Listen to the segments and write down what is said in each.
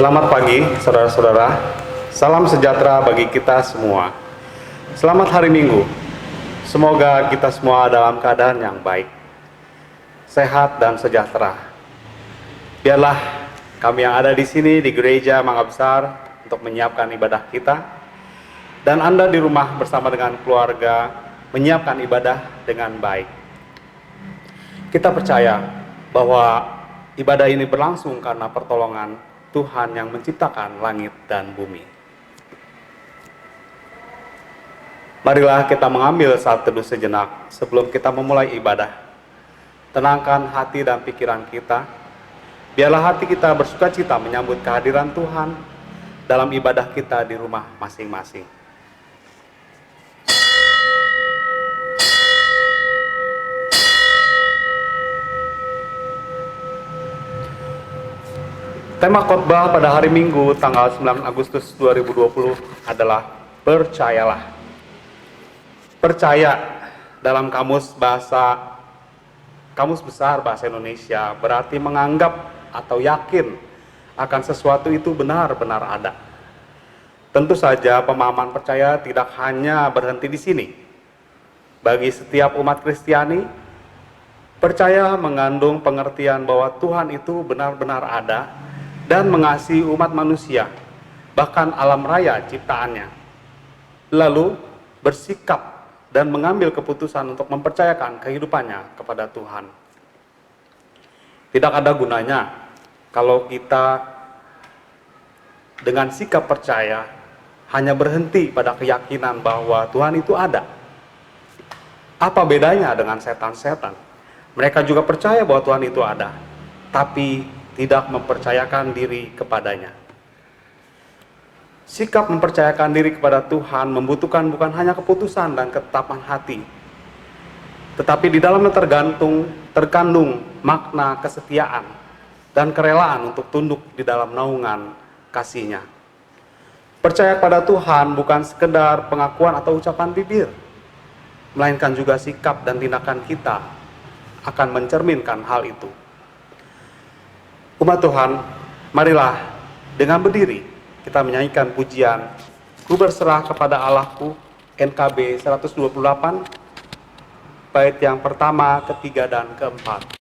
Selamat pagi, saudara-saudara. Salam sejahtera bagi kita semua. Selamat hari Minggu. Semoga kita semua dalam keadaan yang baik, sehat dan sejahtera. Biarlah kami yang ada di sini di Gereja Mangga Besar untuk menyiapkan ibadah kita, dan Anda di rumah bersama dengan keluarga menyiapkan ibadah dengan baik. Kita percaya bahwa ibadah ini berlangsung karena pertolongan Tuhan yang menciptakan langit dan bumi. Marilah kita mengambil saat teduh sejenak sebelum kita memulai ibadah. Tenangkan hati dan pikiran kita. Biarlah hati kita bersuka cita menyambut kehadiran Tuhan dalam ibadah kita di rumah masing-masing. Tema khotbah pada hari Minggu tanggal 9 Agustus 2020 adalah percayalah. Percaya dalam kamus besar bahasa Indonesia berarti menganggap atau yakin akan sesuatu itu benar-benar ada. Tentu saja pemahaman percaya tidak hanya berhenti di sini. Bagi setiap umat Kristiani, percaya mengandung pengertian bahwa Tuhan itu benar-benar ada dan mengasihi umat manusia, bahkan alam raya ciptaannya. Lalu bersikap dan mengambil keputusan untuk mempercayakan kehidupannya kepada Tuhan. Tidak ada gunanya kalau kita dengan sikap percaya hanya berhenti pada keyakinan bahwa Tuhan itu ada. Apa bedanya dengan setan-setan? Mereka juga percaya bahwa Tuhan itu ada, tapi tidak mempercayakan diri kepadanya. Sikap mempercayakan diri kepada Tuhan membutuhkan bukan hanya keputusan dan ketetapan hati, tetapi di dalamnya terkandung makna kesetiaan dan kerelaan untuk tunduk di dalam naungan kasih-Nya. Percaya kepada Tuhan bukan sekedar pengakuan atau ucapan bibir, melainkan juga sikap dan tindakan kita akan mencerminkan hal itu. Umat Tuhan, marilah dengan berdiri kita menyanyikan pujian Ku berserah kepada Allahku, NKB 128, bait yang pertama, ketiga, dan keempat.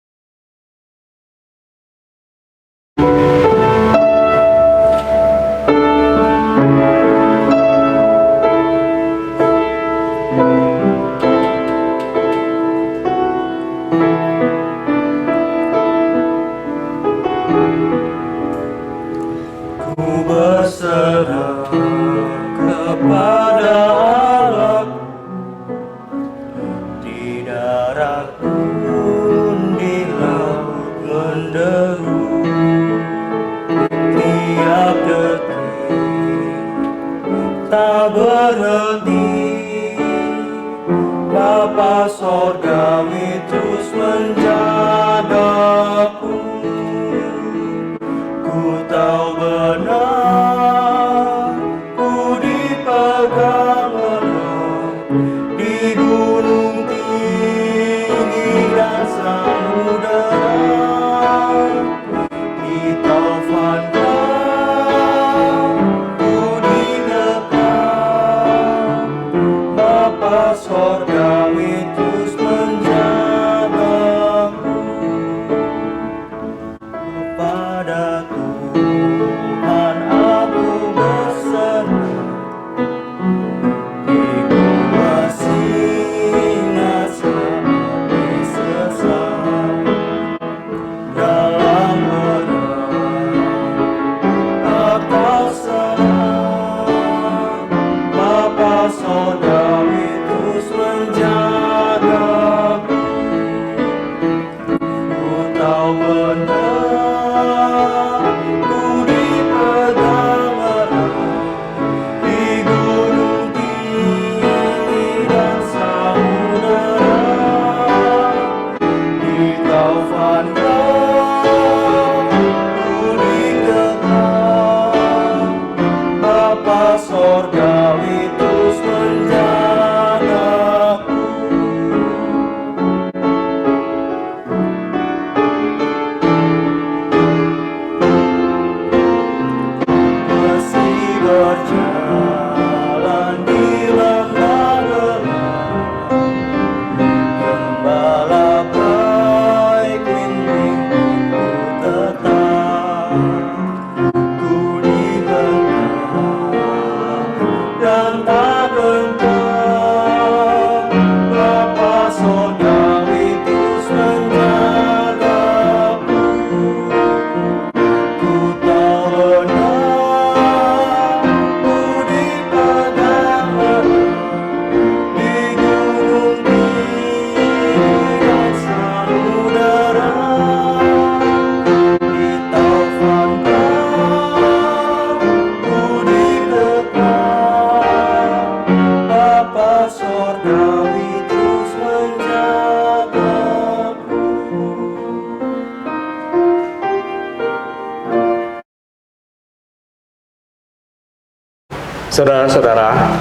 Saudara-saudara,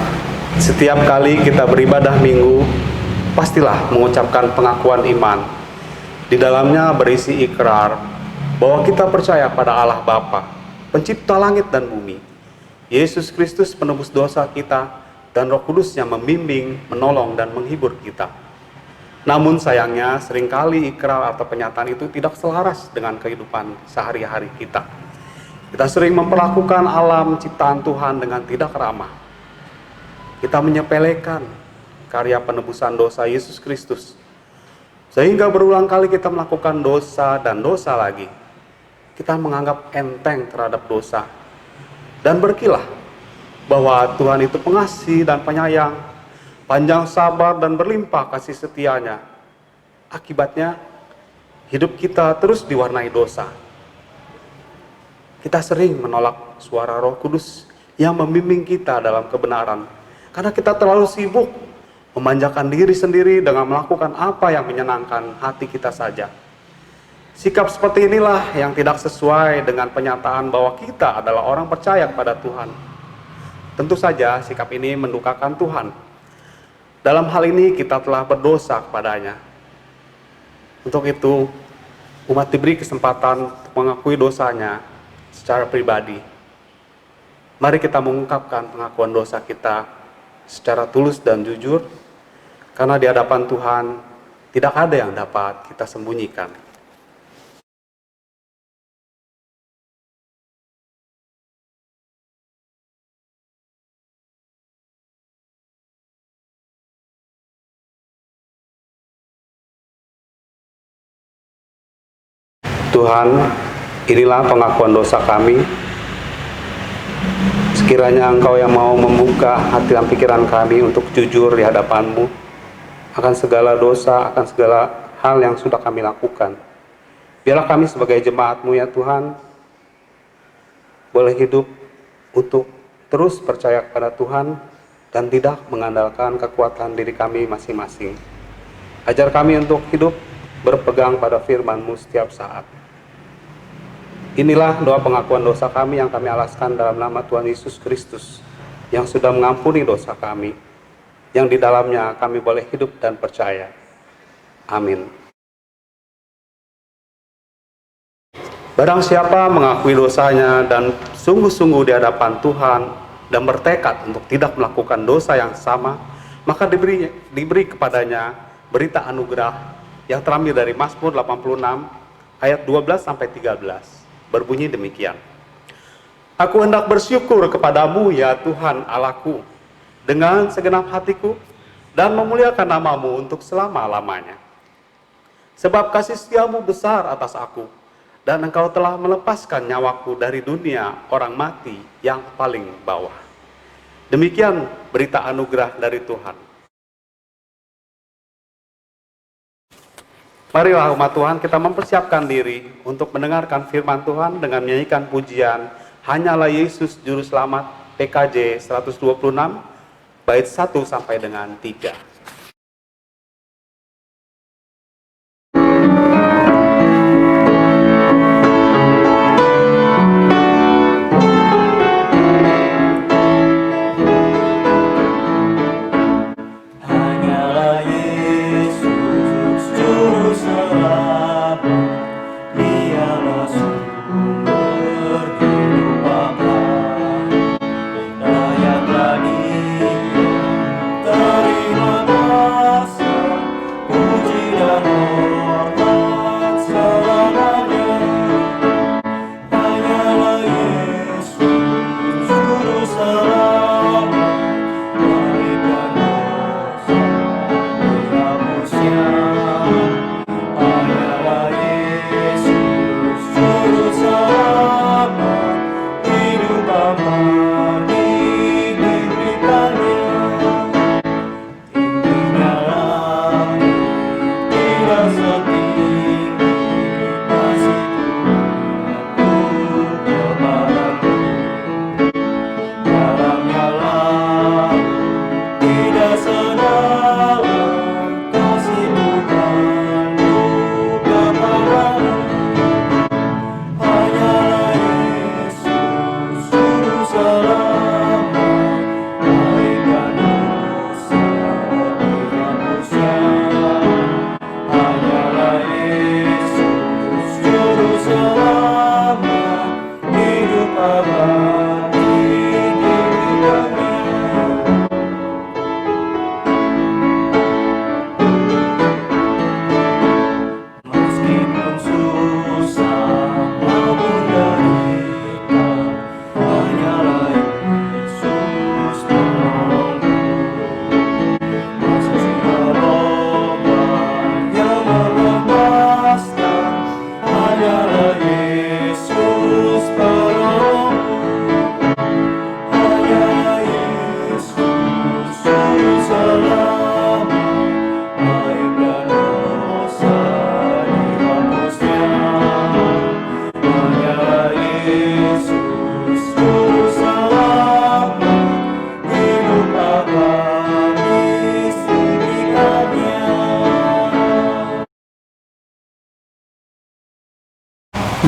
setiap kali kita beribadah minggu, pastilah mengucapkan pengakuan iman. Di dalamnya berisi ikrar bahwa kita percaya pada Allah Bapa, pencipta langit dan bumi, Yesus Kristus penebus dosa kita, dan Roh Kudus yang membimbing, menolong, dan menghibur kita. Namun sayangnya seringkali ikrar atau pernyataan itu tidak selaras dengan kehidupan sehari-hari kita. Kita sering memperlakukan alam ciptaan Tuhan dengan tidak ramah. Kita menyepelekan karya penebusan dosa Yesus Kristus, sehingga berulang kali kita melakukan dosa dan dosa lagi. Kita menganggap enteng terhadap dosa dan berkilah bahwa Tuhan itu pengasih dan penyayang, panjang sabar dan berlimpah kasih setianya. Akibatnya hidup kita terus diwarnai dosa. Kita sering menolak suara Roh Kudus yang membimbing kita dalam kebenaran, karena kita terlalu sibuk memanjakan diri sendiri dengan melakukan apa yang menyenangkan hati kita saja. Sikap seperti inilah yang tidak sesuai dengan penyataan bahwa kita adalah orang percaya kepada Tuhan. Tentu saja sikap ini mendukakan Tuhan. Dalam hal ini kita telah berdosa kepadanya. Untuk itu, umat diberi kesempatan untuk mengakui dosanya secara pribadi. Mari kita mengungkapkan pengakuan dosa kita secara tulus dan jujur, karena di hadapan Tuhan tidak ada yang dapat kita sembunyikan. Tuhan, inilah pengakuan dosa kami. Sekiranya Engkau yang mau membuka hati dan pikiran kami untuk jujur di hadapan-Mu akan segala dosa, akan segala hal yang sudah kami lakukan. Biarlah kami sebagai jemaat-Mu ya Tuhan, boleh hidup untuk terus percaya kepada Tuhan dan tidak mengandalkan kekuatan diri kami masing-masing. Ajar kami untuk hidup berpegang pada firman-Mu setiap saat. Inilah doa pengakuan dosa kami yang kami alaskan dalam nama Tuhan Yesus Kristus, yang sudah mengampuni dosa kami, yang di dalamnya kami boleh hidup dan percaya. Amin. Barang siapa mengakui dosanya dan sungguh-sungguh di hadapan Tuhan dan bertekad untuk tidak melakukan dosa yang sama, maka diberi kepadanya berita anugerah yang terambil dari Mazmur 86 ayat 12-13. Berbunyi demikian. Aku hendak bersyukur kepadamu ya Tuhan Allahku dengan segenap hatiku dan memuliakan namamu untuk selama-lamanya. Sebab kasih setiamu besar atas aku, dan engkau telah melepaskan nyawaku dari dunia orang mati yang paling bawah. Demikian berita anugerah dari Tuhan. Marilah umat Tuhan, kita mempersiapkan diri untuk mendengarkan firman Tuhan dengan menyanyikan pujian Hanyalah Yesus Juru Selamat PKJ 126 bait 1 sampai dengan 3. Layaklah Dia terima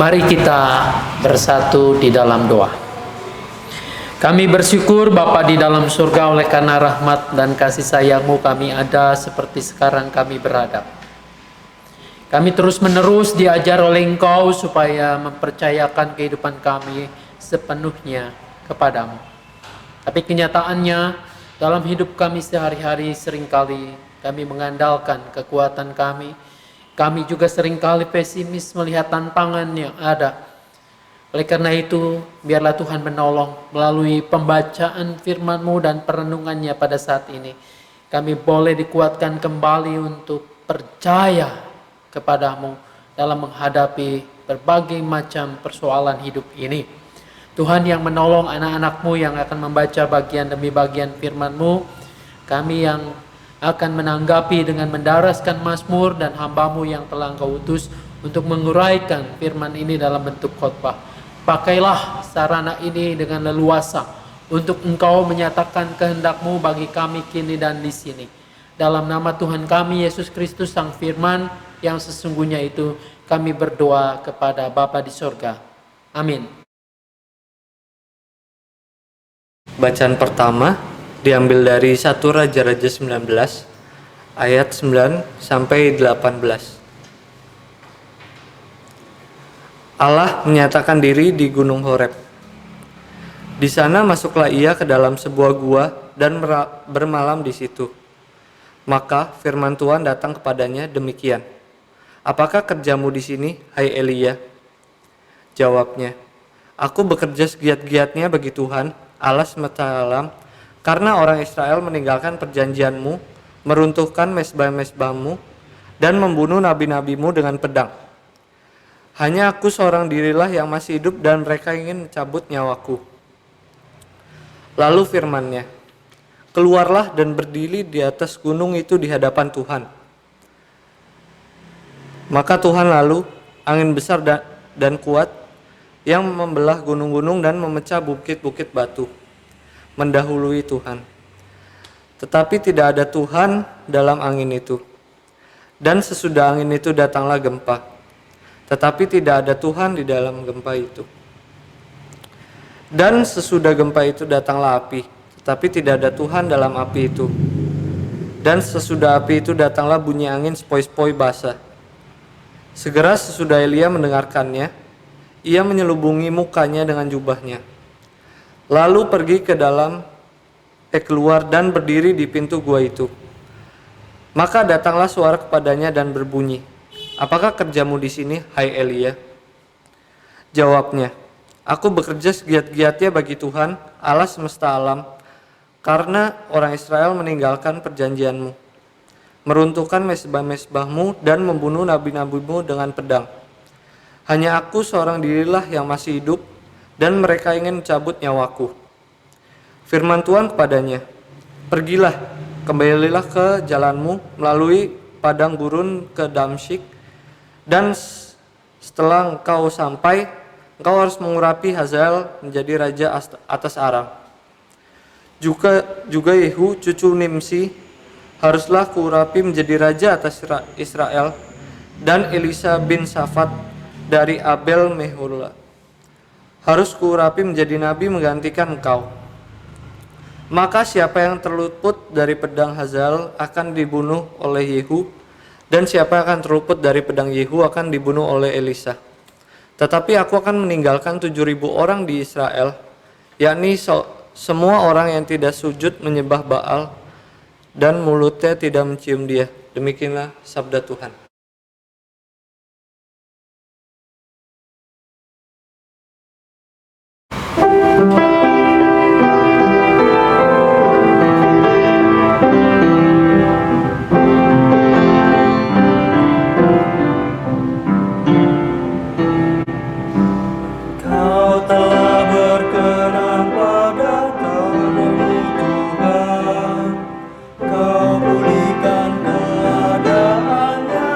Mari kita bersatu di dalam doa. Kami bersyukur Bapa di dalam surga, oleh karena rahmat dan kasih sayang-Mu kami ada seperti sekarang kami berada. Kami terus menerus diajar oleh Engkau supaya mempercayakan kehidupan kami sepenuhnya kepadamu. Tapi kenyataannya dalam hidup kami sehari-hari seringkali kami mengandalkan kekuatan kami. Kami juga seringkali pesimis melihat tantangan yang ada. Oleh karena itu, biarlah Tuhan menolong melalui pembacaan firman-Mu dan perenungannya pada saat ini. Kami boleh dikuatkan kembali untuk percaya kepadamu dalam menghadapi berbagai macam persoalan hidup ini. Tuhan yang menolong anak-anak-Mu yang akan membaca bagian demi bagian firman-Mu, kami yang akan menanggapi dengan mendaraskan mazmur dan hamba-Mu yang telah Engkau utus untuk menguraikan firman ini dalam bentuk khotbah. Pakailah sarana ini dengan leluasa untuk Engkau menyatakan kehendak-Mu bagi kami kini dan di sini. Dalam nama Tuhan kami Yesus Kristus Sang Firman yang sesungguhnya itu, kami berdoa kepada Bapa di sorga. Amin. Bacaan pertama diambil dari 1 Raja-Raja 19 ayat 9 sampai 18. Allah menyatakan diri di Gunung Horeb. Di sana masuklah ia ke dalam sebuah gua dan bermalam di situ. Maka firman Tuhan datang kepadanya demikian. Apakah kerjamu di sini, hai Elia? Jawabnya, aku bekerja segiat-giatnya bagi Tuhan, Allah semesta alam, karena orang Israel meninggalkan perjanjianmu, meruntuhkan mezbah-mezbahmu, dan membunuh nabi-nabimu dengan pedang. Hanya aku seorang dirilah yang masih hidup dan mereka ingin mencabut nyawaku. Lalu firman-Nya, keluarlah dan berdiri di atas gunung itu di hadapan Tuhan. Maka Tuhan lalu, angin besar dan kuat, yang membelah gunung-gunung dan memecah bukit-bukit batu, mendahului Tuhan. Tetapi tidak ada Tuhan dalam angin itu. Dan sesudah angin itu datanglah gempa. Tetapi tidak ada Tuhan di dalam gempa itu. Dan sesudah gempa itu datanglah api. Tetapi tidak ada Tuhan dalam api itu. Dan sesudah api itu datanglah bunyi angin sepoi-sepoi basah. Segera sesudah Elia mendengarkannya, ia menyelubungi mukanya dengan jubahnya. Lalu pergi keluar dan berdiri di pintu gua itu. Maka datanglah suara kepadanya dan berbunyi, apakah kerjamu di sini, hai Elia? Jawabnya, aku bekerja segiat-giatnya bagi Tuhan, Allah semesta alam, karena orang Israel meninggalkan perjanjianmu, meruntuhkan mezbah-mezbahmu dan membunuh nabi-nabimu dengan pedang. Hanya aku seorang dirilah yang masih hidup dan mereka ingin mencabut nyawaku. Firman Tuhan kepadanya, pergilah, kembalilah ke jalanmu melalui padang gurun ke Damsyik, dan setelah engkau sampai, engkau harus mengurapi Hazael menjadi raja atas Aram. Juga Yehu cucu Nimsi haruslah kuurapi menjadi raja atas Israel, dan Elisa bin Safat dari Abel Mehola harus kuurapi menjadi nabi menggantikan engkau. Maka siapa yang terluput dari pedang Hazael akan dibunuh oleh Yehu, dan siapa yang akan terluput dari pedang Yehu akan dibunuh oleh Elisa. Tetapi aku akan meninggalkan 7.000 orang di Israel, yakni semua orang yang tidak sujud menyembah Baal dan mulutnya tidak mencium dia. Demikianlah sabda Tuhan. Kau pulihkan keadaannya.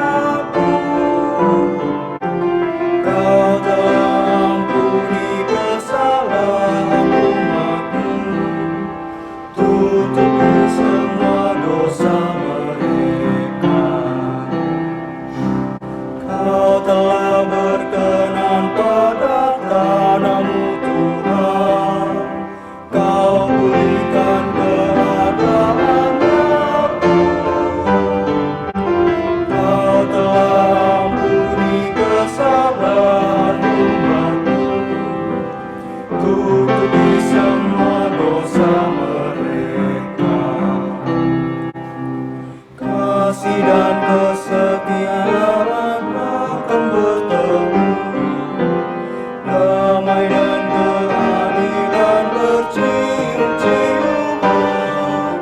awan akan bertemu. Damai dan keadilan bercium-ciuman.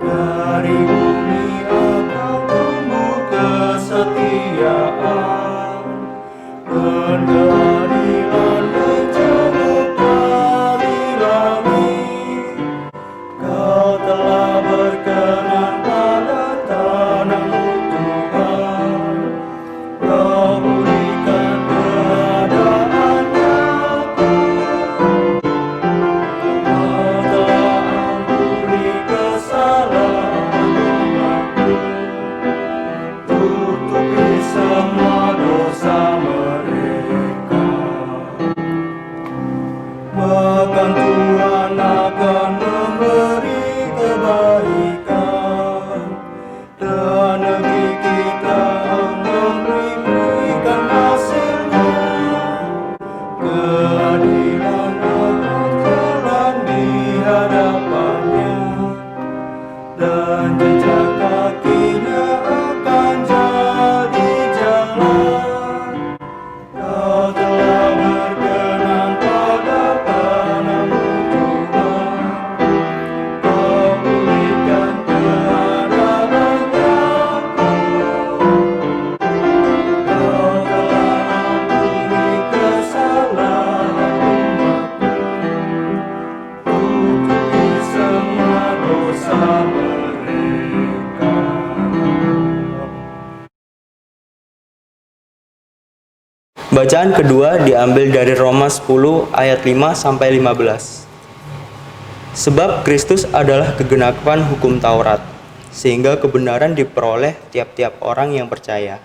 Dari bumi akan tumbuh kesetiaan, dan keadilan menjamur dari langit. Kau telah berkenan pada tanahmu Tuhan. Kau pulihkan keadaannya. Kau telah ampuni kesalahan umatmu. Tutupi semua dosa mereka. Bahkan Tuhan akan memberi kebaikan, dan negeri kita memberikan hasilnya. Keadilan akan jalan di hadapannya, dan jejak kakinya akan jadi jalan. Kau telah berkenan pada tanahmu Tuhan. Kau pulihkan keadaannya. Kau telah ampuni kesalahan umatmu. Tutupi semua dosa mereka. Bacaan kedua diambil dari Roma 10 ayat 5 sampai 15. Sebab Kristus adalah kegenapan hukum Taurat, sehingga kebenaran diperoleh tiap-tiap orang yang percaya.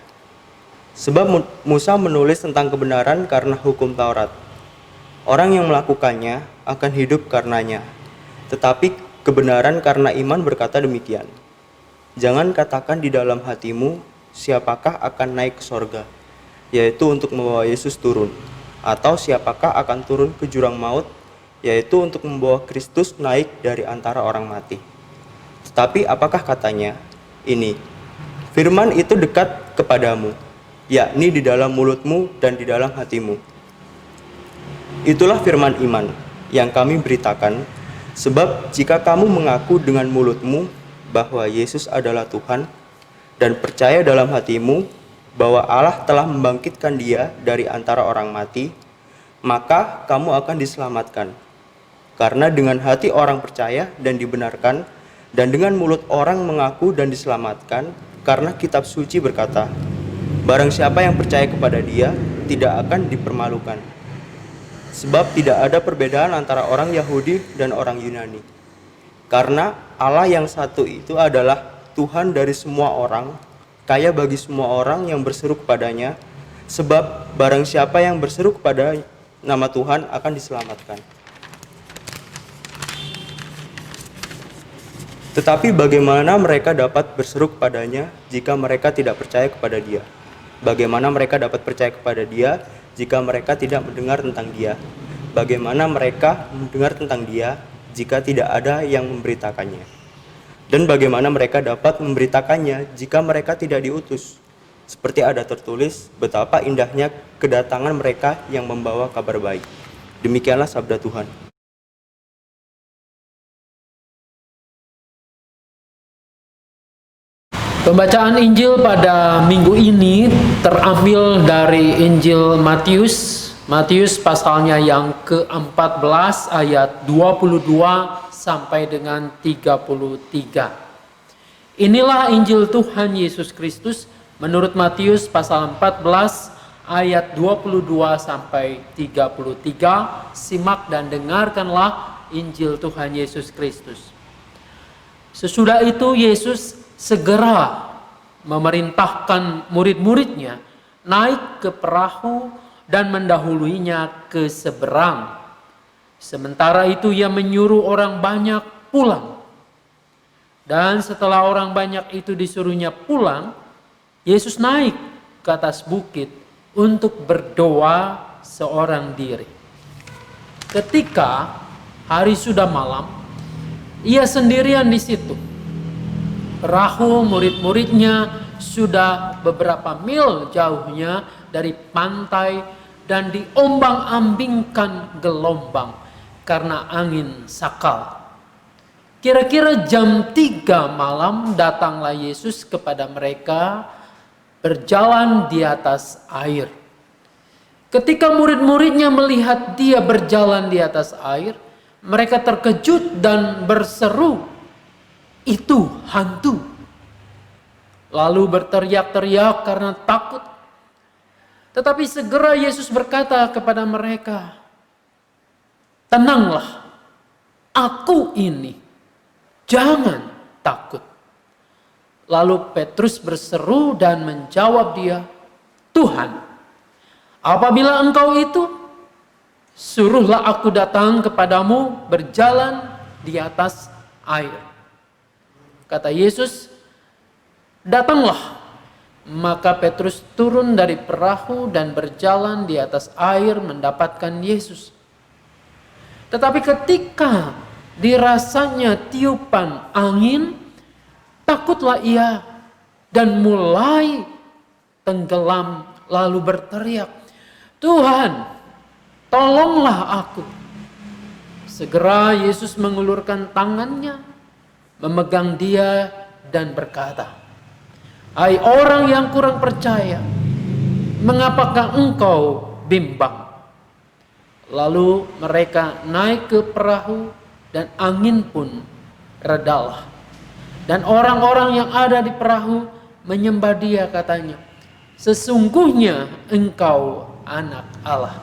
Sebab Musa menulis tentang kebenaran karena hukum Taurat. Orang yang melakukannya akan hidup karenanya. Tetapi kebenaran karena iman berkata demikian. Jangan katakan di dalam hatimu, siapakah akan naik ke sorga, yaitu untuk membawa Yesus turun, atau siapakah akan turun ke jurang maut, yaitu untuk membawa Kristus naik dari antara orang mati. Tetapi apakah katanya? Ini, firman itu dekat kepadamu, yakni di dalam mulutmu dan di dalam hatimu. Itulah firman iman yang kami beritakan, sebab jika kamu mengaku dengan mulutmu bahwa Yesus adalah Tuhan, dan percaya dalam hatimu bahwa Allah telah membangkitkan dia dari antara orang mati, maka kamu akan diselamatkan. Karena dengan hati orang percaya dan dibenarkan, dan dengan mulut orang mengaku dan diselamatkan, karena kitab suci berkata, barang siapa yang percaya kepada dia, tidak akan dipermalukan. Sebab tidak ada perbedaan antara orang Yahudi dan orang Yunani. Karena Allah yang satu itu adalah Tuhan dari semua orang, kaya bagi semua orang yang berseru kepadanya, sebab barang siapa yang berseru kepada nama Tuhan akan diselamatkan. Tetapi bagaimana mereka dapat berseru kepadanya jika mereka tidak percaya kepada dia? Bagaimana mereka dapat percaya kepada dia jika mereka tidak mendengar tentang dia? Bagaimana mereka mendengar tentang dia jika tidak ada yang memberitakannya? Dan bagaimana mereka dapat memberitakannya jika mereka tidak diutus? Seperti ada tertulis, betapa indahnya kedatangan mereka yang membawa kabar baik. Demikianlah sabda Tuhan. Pembacaan Injil pada minggu ini terambil dari Injil Matius pasalnya yang ke-14 ayat 22 sampai dengan 33. Inilah Injil Tuhan Yesus Kristus menurut Matius pasal 14 ayat 22 sampai 33. Simak dan dengarkanlah Injil Tuhan Yesus Kristus. Sesudah itu Yesus segera memerintahkan murid-muridnya naik ke perahu dan mendahuluinya ke seberang. Sementara itu ia menyuruh orang banyak pulang. Dan setelah orang banyak itu disuruhnya pulang, Yesus naik ke atas bukit untuk berdoa seorang diri. Ketika hari sudah malam, ia sendirian di situ. Perahu murid-muridnya sudah beberapa mil jauhnya dari pantai dan diombang-ambingkan gelombang karena angin sakal. Kira-kira jam 3 malam datanglah Yesus kepada mereka berjalan di atas air. Ketika murid-muridnya melihat dia berjalan di atas air, mereka terkejut dan berseru, "Itu hantu!" Lalu berteriak-teriak karena takut. Tetapi segera Yesus berkata kepada mereka, "Tenanglah, aku ini, jangan takut." Lalu Petrus berseru dan menjawab dia, "Tuhan, apabila Engkau itu, suruhlah aku datang kepadamu berjalan di atas air." Kata Yesus, "Datanglah." Maka Petrus turun dari perahu dan berjalan di atas air mendapatkan Yesus. Tetapi ketika dirasanya tiupan angin, takutlah ia dan mulai tenggelam lalu berteriak, "Tuhan, tolonglah aku." Segera Yesus mengulurkan tangannya, memegang dia dan berkata, "Hai orang yang kurang percaya, mengapakah engkau bimbang?" Lalu mereka naik ke perahu dan angin pun redalah. Dan orang-orang yang ada di perahu menyembah dia, katanya, "Sesungguhnya engkau anak Allah."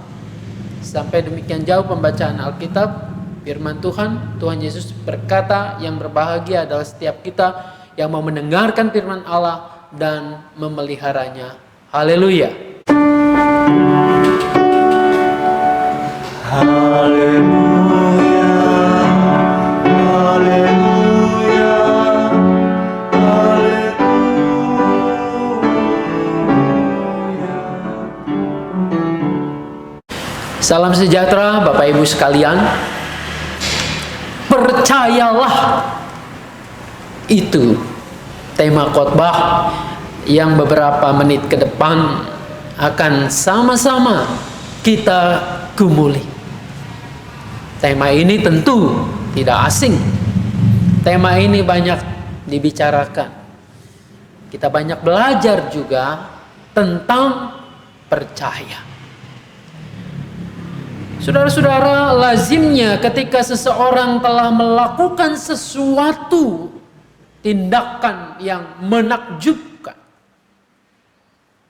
Sampai demikian jauh pembacaan Alkitab, firman Tuhan. Tuhan Yesus berkata, yang berbahagia adalah setiap kita yang mau mendengarkan firman Allah dan memeliharanya. Haleluya. Haleluya, haleluya, haleluya. Salam sejahtera Bapak Ibu sekalian. Percayalah, itu tema khotbah yang beberapa menit ke depan akan sama-sama kita gumuli. Tema ini tentu tidak asing. Tema ini banyak dibicarakan. Kita banyak belajar juga tentang percaya. Saudara-saudara, lazimnya ketika seseorang telah melakukan sesuatu tindakan yang menakjubkan,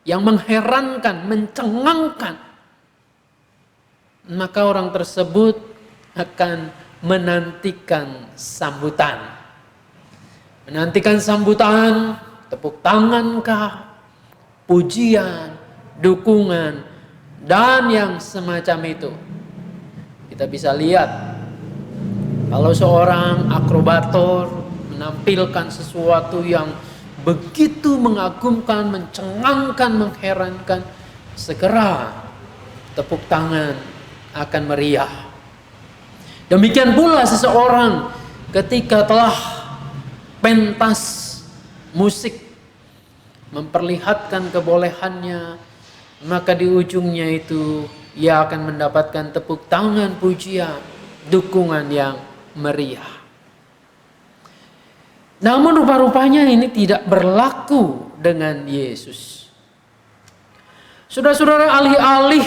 yang mengherankan, mencengangkan, maka orang tersebut akan menantikan sambutan. Menantikan sambutan, tepuk tangan kah, pujian, dukungan, dan yang semacam itu. Kita bisa lihat kalau seorang akrobator menampilkan sesuatu yang begitu mengagumkan, mencengangkan, mengherankan, segera tepuk tangan akan meriah. Demikian pula seseorang ketika telah pentas musik memperlihatkan kebolehannya, maka di ujungnya itu ia akan mendapatkan tepuk tangan, pujian, dukungan yang meriah. Namun rupa-rupanya ini tidak berlaku dengan Yesus. Saudara-saudara, alih-alih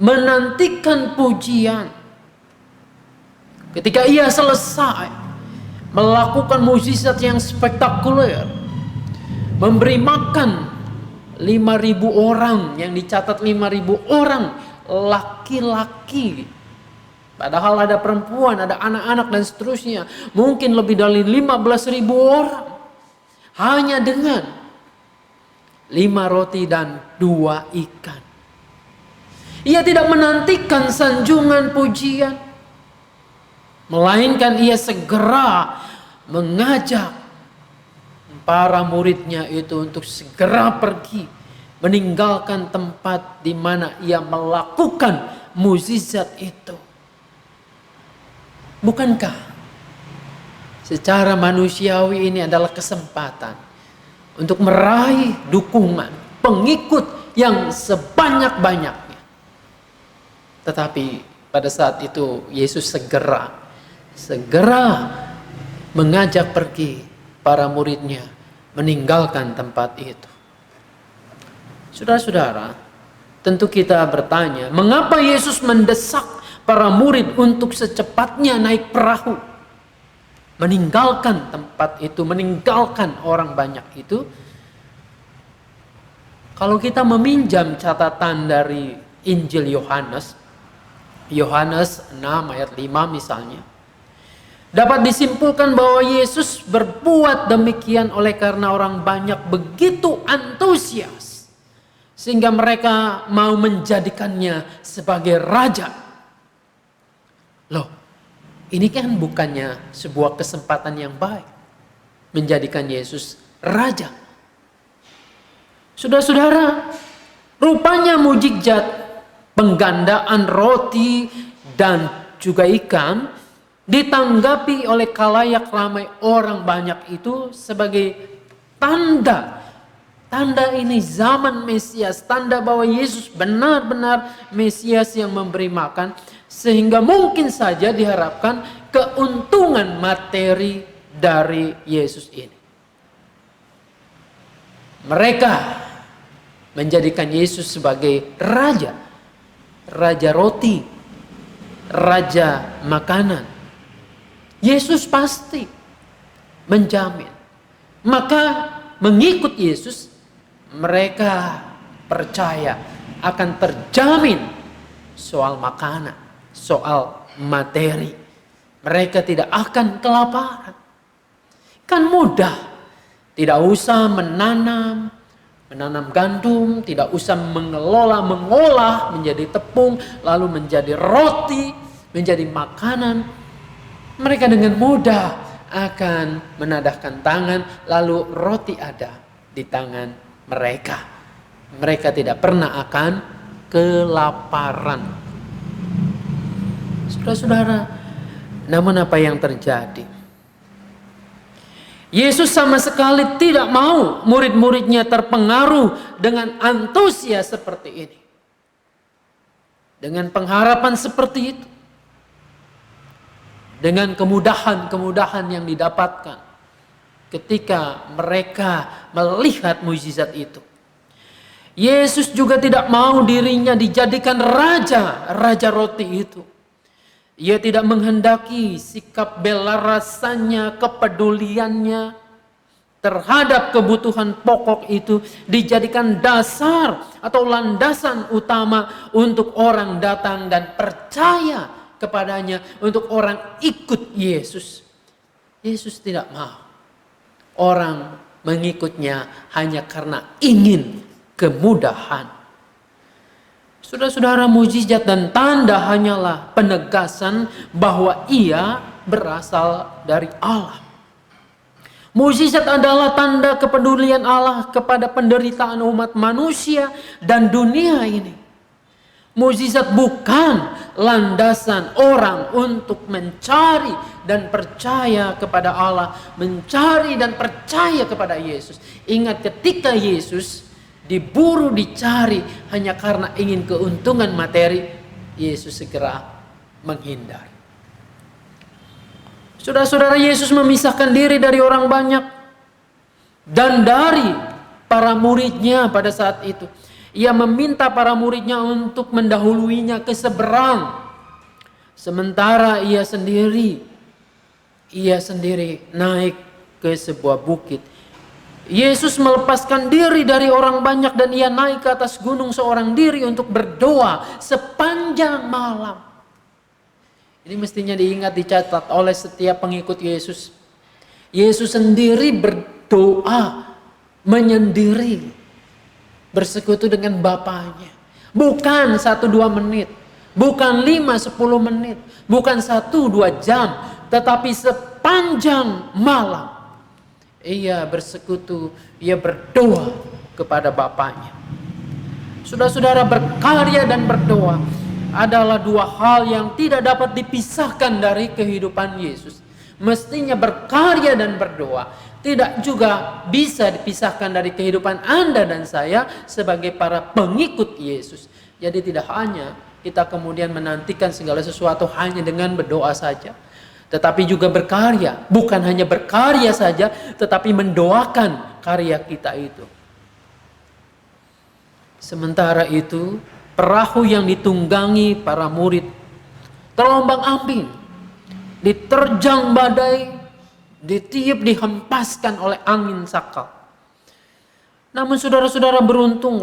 menantikan pujian, ketika ia selesai melakukan mukjizat yang spektakuler, memberi makan 5.000 orang, yang dicatat 5.000 orang laki-laki, padahal ada perempuan, ada anak-anak dan seterusnya, mungkin lebih dari 15.000 orang, hanya dengan 5 roti dan 2 ikan. Ia tidak menantikan sanjungan pujian, melainkan ia segera mengajak para muridnya itu untuk segera pergi, meninggalkan tempat di mana ia melakukan mukjizat itu. Bukankah secara manusiawi ini adalah kesempatan untuk meraih dukungan pengikut yang sebanyak-banyaknya. Tetapi pada saat itu Yesus segera mengajak pergi para muridnya meninggalkan tempat itu. Saudara-saudara, tentu kita bertanya, mengapa Yesus mendesak para murid untuk secepatnya naik perahu, meninggalkan tempat itu, meninggalkan orang banyak itu? Kalau kita meminjam catatan dari Injil Yohanes 6 ayat 5 misalnya, dapat disimpulkan bahwa Yesus berbuat demikian oleh karena orang banyak begitu antusias sehingga mereka mau menjadikannya sebagai raja. Loh, ini kan bukannya sebuah kesempatan yang baik menjadikan Yesus raja. Saudara-saudara, rupanya mujizat penggandaan roti dan juga ikan ditanggapi oleh khalayak ramai orang banyak itu sebagai tanda ini zaman Mesias, tanda bahwa Yesus benar-benar Mesias yang memberi makan, sehingga mungkin saja diharapkan keuntungan materi dari Yesus ini. Mereka menjadikan Yesus sebagai raja roti, raja makanan. Yesus pasti menjamin. Maka mengikut Yesus, mereka percaya akan terjamin soal makanan, soal materi. Mereka tidak akan kelaparan. Kan mudah, tidak usah menanam gandum, tidak usah mengolah menjadi tepung, lalu menjadi roti, menjadi makanan. Mereka dengan mudah akan menadahkan tangan, lalu roti ada di tangan mereka. Mereka tidak pernah akan kelaparan. Saudara-saudara, namun apa yang terjadi? Yesus sama sekali tidak mau murid-muridnya terpengaruh dengan antusias seperti ini. Dengan pengharapan seperti itu. Dengan kemudahan-kemudahan yang didapatkan ketika mereka melihat mukjizat itu. Yesus juga tidak mau dirinya dijadikan raja roti itu. Ia tidak menghendaki sikap bela rasanya, kepeduliannya terhadap kebutuhan pokok itu dijadikan dasar atau landasan utama untuk orang datang dan percaya kepadanya, untuk orang ikut Yesus. Yesus tidak mau orang mengikutnya hanya karena ingin kemudahan. Saudara-saudara, mukjizat dan tanda hanyalah penegasan bahwa ia berasal dari Allah. Mukjizat adalah tanda kepedulian Allah kepada penderitaan umat manusia dan dunia ini. Mukjizat bukan landasan orang untuk mencari dan percaya kepada Allah, mencari dan percaya kepada Yesus. Ingat, ketika Yesus diburu, dicari hanya karena ingin keuntungan materi, Yesus segera menghindar. Saudara-saudara, Yesus memisahkan diri dari orang banyak dan dari para muridnya pada saat itu. Ia meminta para muridnya untuk mendahuluinya ke seberang. Sementara ia sendiri naik ke sebuah bukit. Yesus melepaskan diri dari orang banyak dan ia naik ke atas gunung seorang diri untuk berdoa sepanjang malam. Ini mestinya diingat, dicatat oleh setiap pengikut Yesus. Yesus sendiri berdoa menyendiri, bersekutu dengan Bapanya. Bukan 1-2 menit, bukan 5-10 menit, bukan 1-2 jam, tetapi sepanjang malam. Ia bersekutu, ia berdoa kepada Bapanya. Saudara-saudara, berkarya dan berdoa adalah dua hal yang tidak dapat dipisahkan dari kehidupan Yesus. Mestinya berkarya dan berdoa tidak juga bisa dipisahkan dari kehidupan Anda dan saya sebagai para pengikut Yesus. Jadi tidak hanya kita kemudian menantikan segala sesuatu hanya dengan berdoa saja, tetapi juga berkarya. Bukan hanya berkarya saja, tetapi mendoakan karya kita itu. Sementara itu, perahu yang ditunggangi para murid terombang-ambing, diterjang badai, ditiup, dihempaskan oleh angin sakal. Namun saudara-saudara, beruntung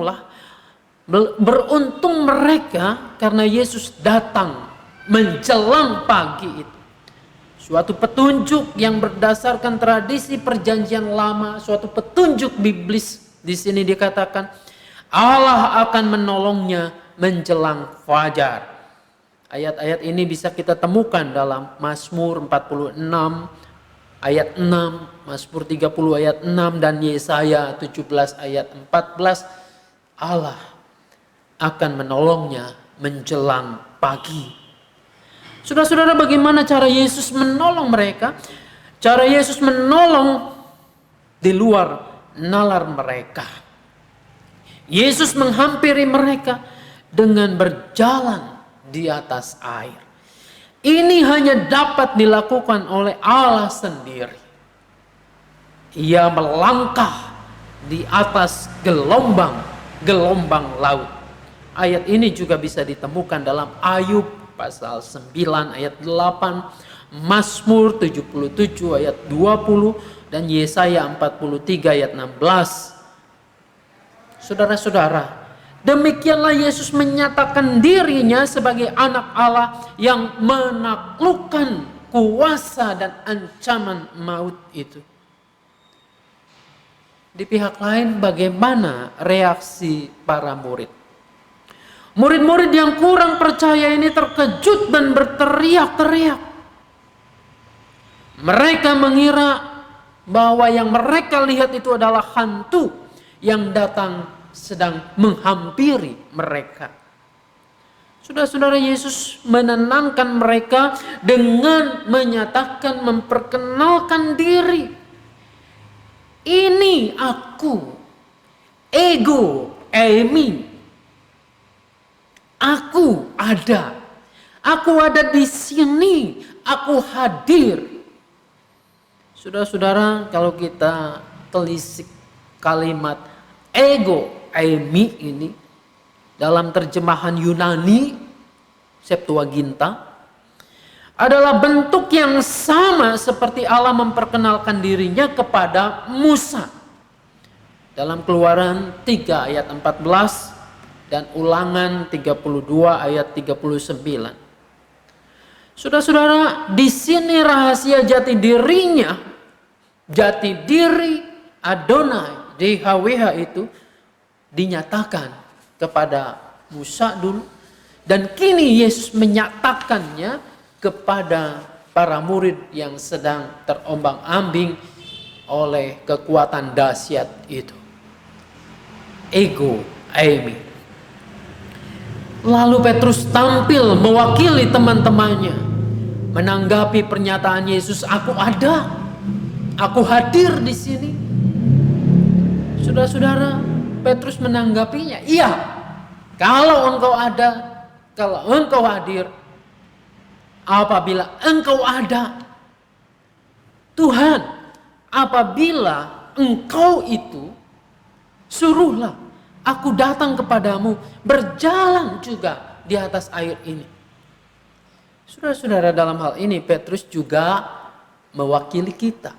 mereka karena Yesus datang menjelang pagi itu. Suatu petunjuk yang berdasarkan tradisi perjanjian lama, suatu petunjuk biblis. Di sini dikatakan Allah akan menolongnya menjelang fajar. Ayat-ayat ini bisa kita temukan dalam Mazmur 46 ayat 6, Mazmur 30 ayat 6, dan Yesaya 17 ayat 14. Allah akan menolongnya menjelang pagi. Saudara-saudara, bagaimana cara Yesus menolong mereka? Cara Yesus menolong di luar nalar mereka. Yesus menghampiri mereka dengan berjalan di atas air. Ini hanya dapat dilakukan oleh Allah sendiri. Ia melangkah di atas gelombang laut. Ayat ini juga bisa ditemukan dalam Ayub pasal 9 ayat 8, Mazmur 77 ayat 20, dan Yesaya 43 ayat 16. Saudara-saudara, demikianlah Yesus menyatakan dirinya sebagai anak Allah yang menaklukkan kuasa dan ancaman maut itu. Di pihak lain, bagaimana reaksi para murid? Murid-murid yang kurang percaya ini terkejut dan berteriak-teriak. Mereka mengira bahwa yang mereka lihat itu adalah hantu yang datang sedang menghampiri mereka. Saudara-saudara, Yesus menenangkan mereka dengan menyatakan, memperkenalkan diri. Ini aku, ego, eimi. Aku ada di sini, aku hadir. Saudara-saudara, kalau kita telisik kalimat ego, eimi ini dalam terjemahan Yunani Septuaginta adalah bentuk yang sama seperti Allah memperkenalkan dirinya kepada Musa dalam Keluaran 3 ayat 14 dan Ulangan 32 ayat 39. Saudara-saudara, di sini rahasia jati dirinya, jati diri Adonai DHWH itu dinyatakan kepada Musa dulu, dan kini Yesus menyatakannya kepada para murid yang sedang terombang-ambing oleh kekuatan dahsyat itu. Ego, eimi. Lalu Petrus tampil mewakili teman-temannya menanggapi pernyataan Yesus, aku hadir di sini. Saudara-saudara, Petrus menanggapinya, iya, kalau engkau ada, kalau engkau hadir, apabila engkau ada, Tuhan, apabila engkau itu, suruhlah aku datang kepadamu, berjalan juga di atas air ini. Saudara-saudara, dalam hal ini Petrus juga mewakili kita.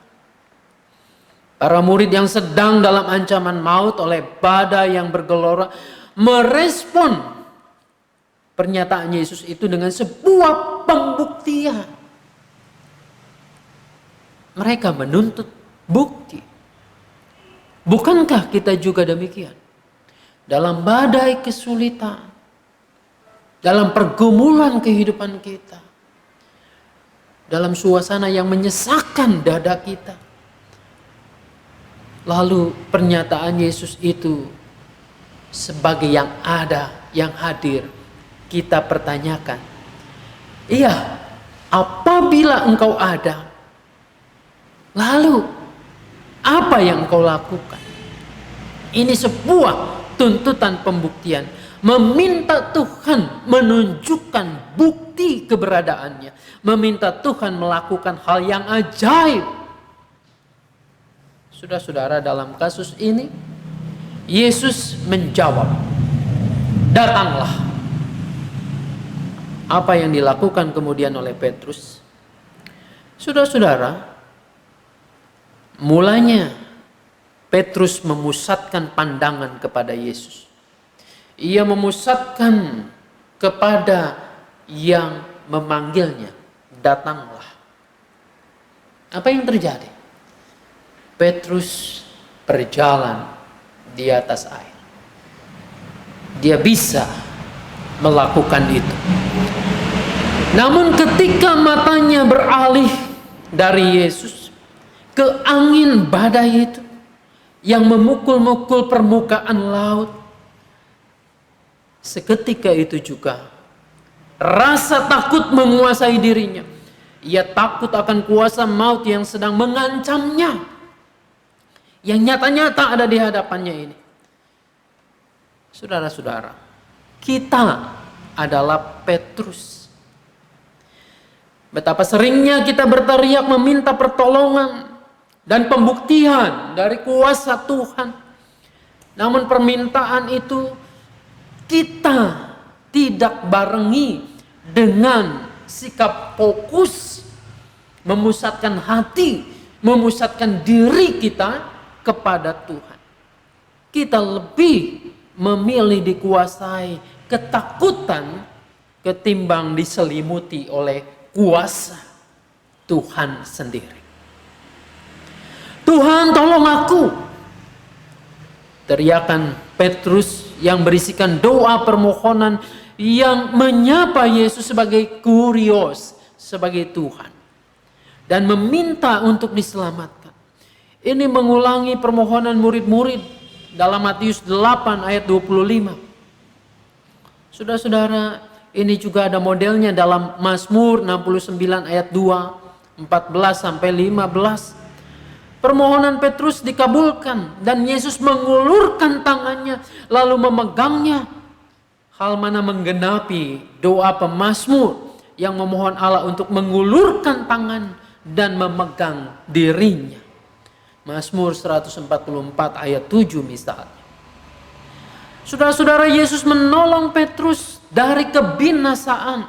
Para murid yang sedang dalam ancaman maut oleh badai yang bergelora merespon pernyataan Yesus itu dengan sebuah pembuktian. Mereka menuntut bukti. Bukankah kita juga demikian? Dalam badai kesulitan, dalam pergumulan kehidupan kita, dalam suasana yang menyesakkan dada kita, lalu pernyataan Yesus itu sebagai yang ada, yang hadir, kita pertanyakan, iya, apabila engkau ada, lalu Apa yang engkau lakukan? Ini sebuah tuntutan pembuktian. Meminta Tuhan menunjukkan bukti keberadaannya. Meminta Tuhan melakukan hal yang ajaib. Saudara-saudara, dalam kasus ini Yesus menjawab, datanglah. Apa yang dilakukan kemudian oleh Petrus? Saudara-saudara, mulanya Petrus memusatkan pandangan kepada Yesus. Ia memusatkan kepada yang memanggilnya, datanglah. Apa yang terjadi? Petrus berjalan di atas air. Dia bisa melakukan itu. Namun ketika matanya beralih dari Yesus ke angin badai itu yang memukul-mukul permukaan laut, seketika itu juga rasa takut menguasai dirinya. Ia takut akan kuasa maut yang sedang mengancamnya, yang nyata-nyata ada di hadapannya ini. Saudara-saudara, kita adalah Petrus. Betapa seringnya kita berteriak meminta pertolongan dan pembuktian dari kuasa Tuhan. Namun permintaan itu kita tidak barengi dengan sikap fokus, memusatkan hati, memusatkan diri kita kepada Tuhan. Kita lebih memilih dikuasai ketakutan ketimbang diselimuti oleh kuasa Tuhan sendiri. Tuhan, tolong aku, teriakan Petrus yang berisikan doa permohonan yang menyapa Yesus sebagai Kurios, sebagai Tuhan, dan meminta untuk diselamatkan. Ini mengulangi permohonan murid-murid dalam Matius 8 ayat 25. Saudara-saudara, ini juga ada modelnya dalam Mazmur 69 ayat 2, 14 sampai 15. Permohonan Petrus dikabulkan dan Yesus mengulurkan tangannya lalu memegangnya. Hal mana menggenapi doa pemazmur yang memohon Allah untuk mengulurkan tangan dan memegang dirinya. Mazmur 144 ayat 7 misalnya. Saudara-saudara, Yesus menolong Petrus dari kebinasaan,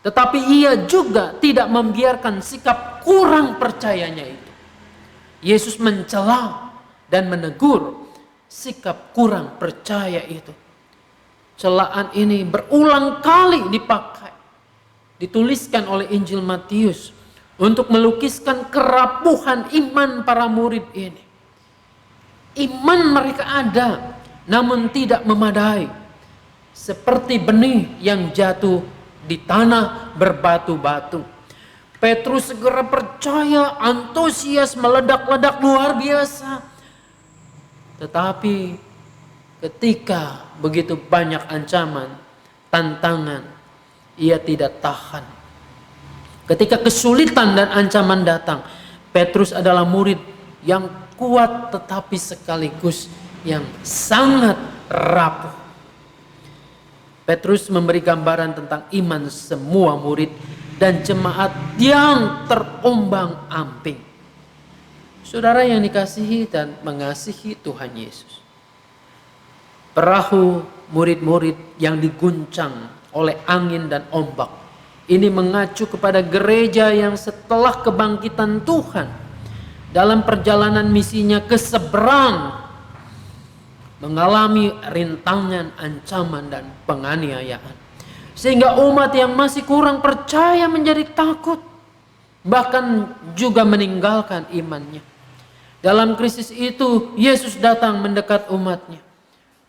tetapi ia juga tidak membiarkan sikap kurang percayanya itu. Yesus mencela dan menegur sikap kurang percaya itu. Celaan ini berulang kali dipakai, dituliskan oleh Injil Matius untuk melukiskan kerapuhan iman para murid ini. Iman mereka ada, namun tidak memadai. Seperti benih yang jatuh di tanah berbatu-batu. Petrus segera percaya, antusias meledak-ledak luar biasa. Tetapi ketika begitu banyak ancaman, tantangan, ia tidak tahan. Ketika kesulitan dan ancaman datang, Petrus adalah murid yang kuat tetapi sekaligus yang sangat rapuh. Petrus memberi gambaran tentang iman semua murid dan jemaat yang terombang-ambing. Saudara yang dikasihi dan mengasihi Tuhan Yesus, perahu murid-murid yang diguncang oleh angin dan ombak ini mengacu kepada gereja yang setelah kebangkitan Tuhan dalam perjalanan misinya ke seberang mengalami rintangan, ancaman dan penganiayaan. Sehingga umat yang masih kurang percaya menjadi takut, bahkan juga meninggalkan imannya. Dalam krisis itu, Yesus datang mendekat umatnya.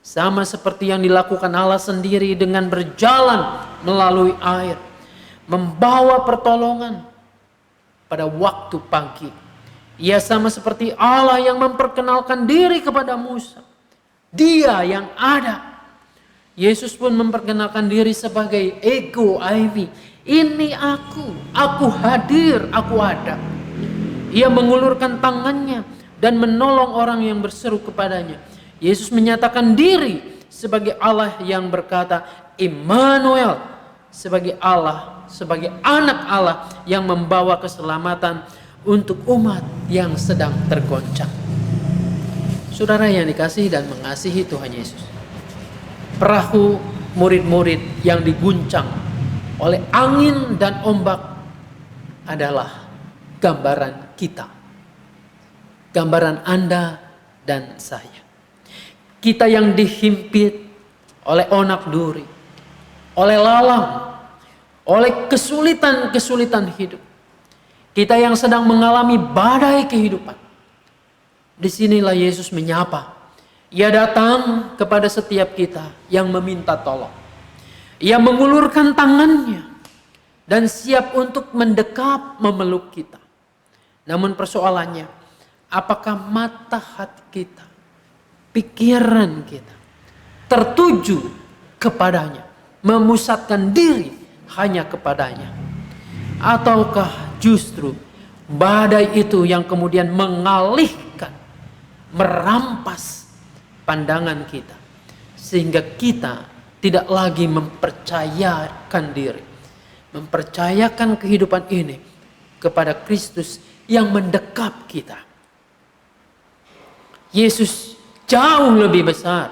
Sama seperti yang dilakukan Allah sendiri dengan berjalan melalui air, membawa pertolongan pada waktu pagi. Ia sama seperti Allah yang memperkenalkan diri kepada Musa. Dia yang ada. Yesus pun memperkenalkan diri sebagai ego eimi. Ini aku hadir, aku ada. Ia mengulurkan tangannya dan menolong orang yang berseru kepadanya. Yesus menyatakan diri sebagai Allah yang berkata, Immanuel, sebagai Allah, sebagai anak Allah yang membawa keselamatan untuk umat yang sedang tergoncang. Saudara yang dikasihi dan mengasihi Tuhan Yesus, perahu murid-murid yang diguncang oleh angin dan ombak adalah gambaran kita, gambaran Anda dan saya. Kita yang dihimpit oleh onak duri, oleh lalang, oleh kesulitan-kesulitan hidup. Kita yang sedang mengalami badai kehidupan. Disinilah Yesus menyapa. Ia datang kepada setiap kita yang meminta tolong. Ia mengulurkan tangannya dan siap untuk mendekap memeluk kita. Namun persoalannya, apakah mata hati kita, pikiran kita tertuju kepadanya, memusatkan diri hanya kepadanya, ataukah justru badai itu yang kemudian mengalihkan, merampas pandangan kita, sehingga kita tidak lagi mempercayakan diri, mempercayakan kehidupan ini kepada Kristus yang mendekap kita. Yesus jauh lebih besar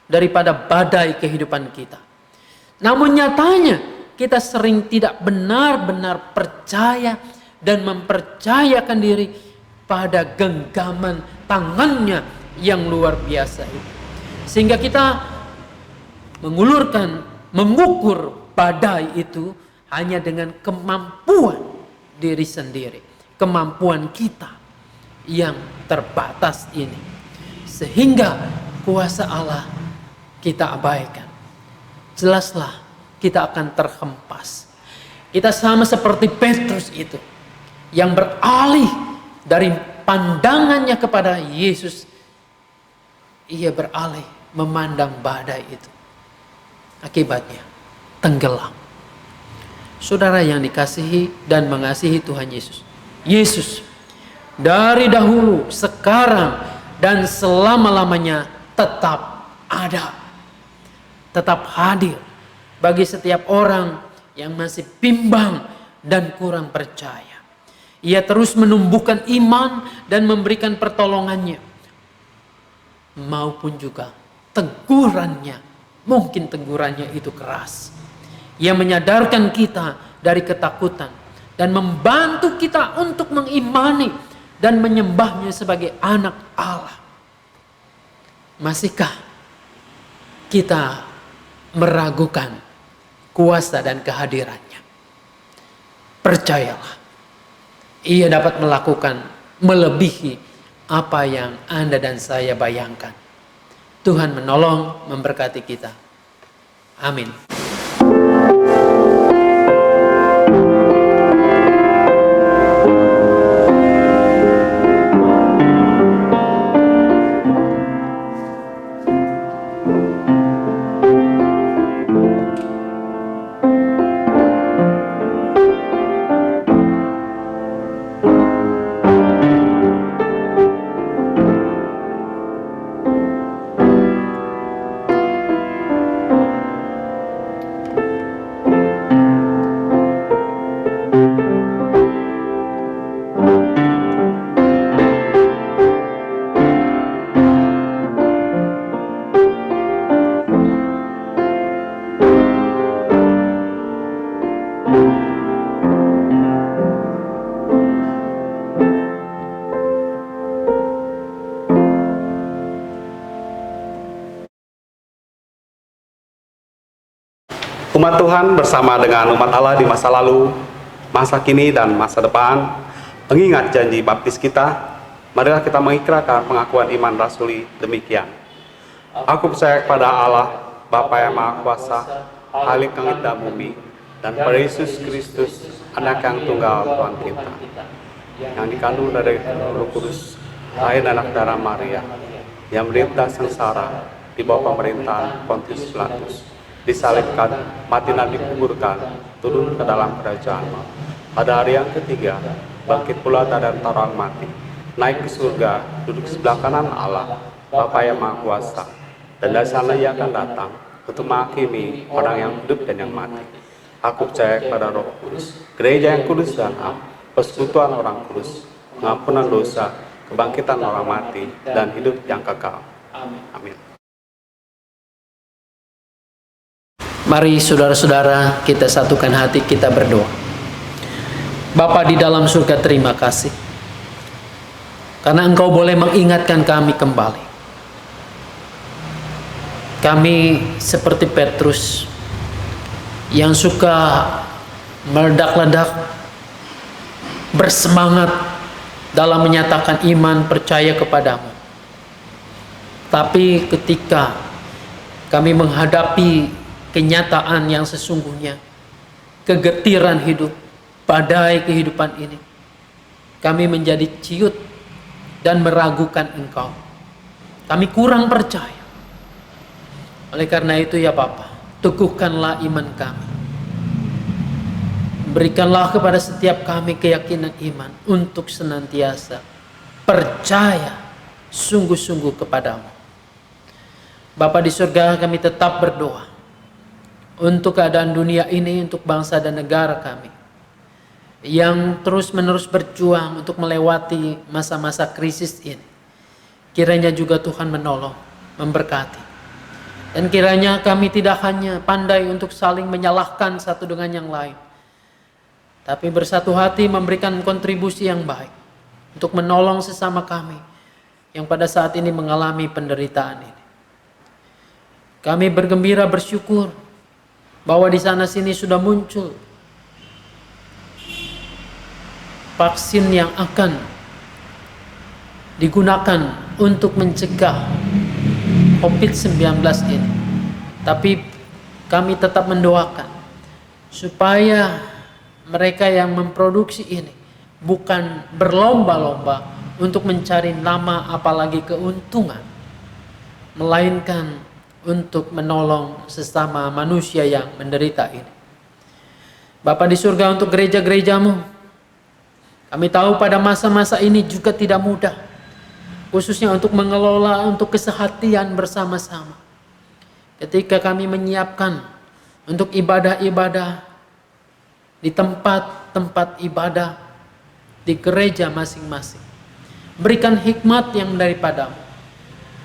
daripada badai kehidupan kita. Namun nyatanya kita sering tidak benar-benar percaya dan mempercayakan diri pada genggaman tangannya yang luar biasa itu. Sehingga kita mengukur badai itu hanya dengan kemampuan diri sendiri, kemampuan kita yang terbatas ini, sehingga kuasa Allah kita abaikan. Jelaslah kita akan terhempas. Kita sama seperti Petrus itu yang beralih dari pandangannya kepada Yesus, ia beralih memandang badai itu. Akibatnya tenggelam. Saudara yang dikasihi dan mengasihi Tuhan Yesus, Yesus dari dahulu, sekarang, dan selama-lamanya tetap ada, tetap hadir bagi setiap orang yang masih bimbang dan kurang percaya. Ia terus menumbuhkan iman dan memberikan pertolongannya, maupun juga tegurannya. Mungkin tegurannya itu keras. Ia menyadarkan kita dari ketakutan dan membantu kita untuk mengimani dan menyembahnya sebagai anak Allah. Masihkah kita meragukan kuasa dan kehadirannya? Percayalah, ia dapat melakukan melebihi apa yang Anda dan saya bayangkan. Tuhan menolong, memberkati kita. Amin. Umat Tuhan bersama dengan umat Allah di masa lalu, masa kini, dan masa depan, mengingat janji baptis kita, marilah kita mengikrarkan pengakuan iman rasuli demikian. Aku percaya kepada Allah, Bapa yang Maha Kuasa, Khalik langit dan bumi, dan pada Yesus Kristus, Anak yang tunggal Tuhan kita, yang dikandung dari Roh Kudus, lahir anak darah Maria, yang menderita sengsara di bawah pemerintahan Pontius Pilatus, disalibkan, mati dan dikuburkan, turun ke dalam kerajaan. Pada hari yang ketiga, bangkit pula dari orang mati, naik ke surga, duduk sebelah kanan Allah, Bapa yang Maha Kuasa. Dan dari sana ia akan datang untuk menghakimi orang yang hidup dan yang mati. Aku percaya kepada Roh Kudus, gereja yang kudus dan am, persekutuan orang kudus, pengampunan dosa, kebangkitan orang mati, dan hidup yang kekal. Amin. Mari saudara-saudara, kita satukan hati, kita berdoa. Bapa di dalam surga, terima kasih karena Engkau boleh mengingatkan kami kembali. Kami seperti Petrus yang suka meledak-ledak, bersemangat dalam menyatakan iman percaya kepadamu. Tapi ketika kami menghadapi kenyataan yang sesungguhnya, kegetiran hidup, badai kehidupan ini, kami menjadi ciut dan meragukan Engkau. Kami kurang percaya. Oleh karena itu ya Bapa, teguhkanlah iman kami. Berikanlah kepada setiap kami keyakinan iman untuk senantiasa percaya sungguh-sungguh kepadamu. Bapa di surga, kami tetap berdoa untuk keadaan dunia ini, untuk bangsa dan negara kami yang terus-menerus berjuang untuk melewati masa-masa krisis ini. Kiranya juga Tuhan menolong, memberkati. Dan kiranya kami tidak hanya pandai untuk saling menyalahkan satu dengan yang lain, tapi bersatu hati memberikan kontribusi yang baik untuk menolong sesama kami yang pada saat ini mengalami penderitaan ini. Kami bergembira, bersyukur bahwa di sana sini sudah muncul vaksin yang akan digunakan untuk mencegah COVID-19 ini. Tapi kami tetap mendoakan supaya mereka yang memproduksi ini bukan berlomba-lomba untuk mencari nama apalagi keuntungan, melainkan untuk menolong sesama manusia yang menderita ini. Bapa di surga, untuk gereja-gerejamu, kami tahu pada masa-masa ini juga tidak mudah, khususnya untuk mengelola untuk kesehatan bersama-sama. Ketika kami menyiapkan untuk ibadah-ibadah di tempat-tempat ibadah di gereja masing-masing, berikan hikmat yang daripadamu,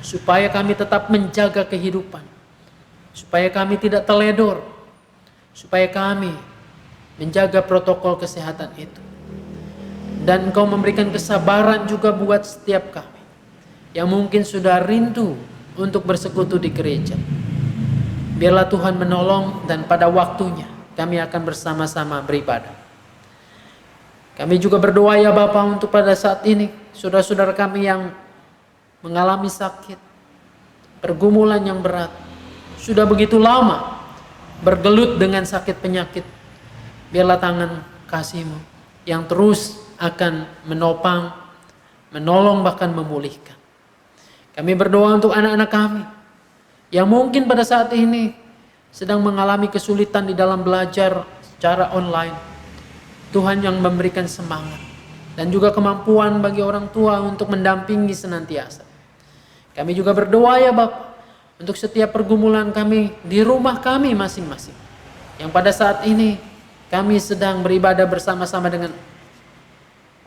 supaya kami tetap menjaga kehidupan, supaya kami tidak teledor, supaya kami menjaga protokol kesehatan itu. Dan Engkau memberikan kesabaran juga buat setiap kami yang mungkin sudah rindu untuk bersekutu di gereja. Biarlah Tuhan menolong, dan pada waktunya kami akan bersama-sama beribadah. Kami juga berdoa ya Bapa untuk pada saat ini saudara-saudara kami yang mengalami sakit, pergumulan yang berat, sudah begitu lama bergelut dengan sakit penyakit. Biarlah tangan kasih-Mu yang terus akan menopang, menolong, bahkan memulihkan. Kami berdoa untuk anak-anak kami yang mungkin pada saat ini sedang mengalami kesulitan di dalam belajar secara online. Tuhan yang memberikan semangat dan juga kemampuan bagi orang tua untuk mendampingi senantiasa. Kami juga berdoa ya Bapa untuk setiap pergumulan kami di rumah kami masing-masing, yang pada saat ini kami sedang beribadah bersama-sama dengan